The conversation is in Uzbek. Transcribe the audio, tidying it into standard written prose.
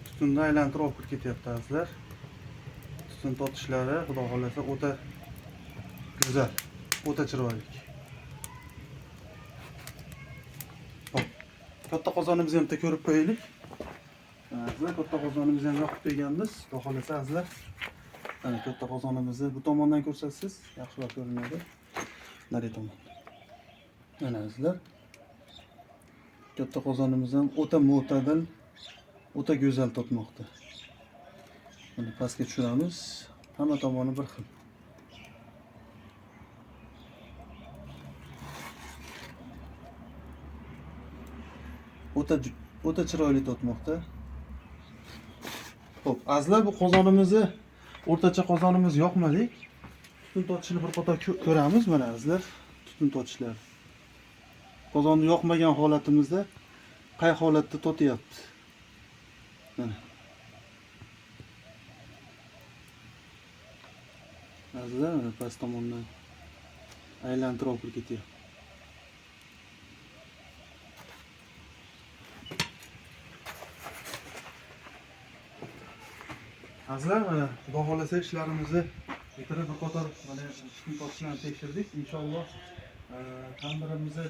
Tutunni aylantirib olib kirib ketyapti azizlar. Tutun totishlari xudo xolasa o'ta go'zal, o'ta chiroyli. Hop. Katta qozonimizni ham ko'rib qo'yaylik. Azizlar, katta qozonimizni ham yoqib qo'yganmiz. Xudo xolasa azizlar, mana katta qozonimizni bu tomondan ko'rsatsangiz yaxshiroq ko'rinadi. Nari tomon. Mana azizlar, katta qozonimiz ham o'ta mo'tadil, o'ta go'zal totmoqda. Buni pastga tushiramiz. Hamma tomoni bir xil. O'ta chiroyli totmoqda. Xo'p, azizlar, bu qozonimizni o'rtacha qozonimiz yoqmadik. Tutun totishini bir qator ko'ramiz mana azizlar. Tutun totishlar. Qozonni yoqmagan holatimizda qay holatda totyapti. Mana. Azizlar, mana past tomondan aylantirib olib ketyapti. Azizlar, mana xudo xolasa ishlarimizni bitirib bir qator mana tutun totishlarni tekshirdik. Inshaalloh tandirimizni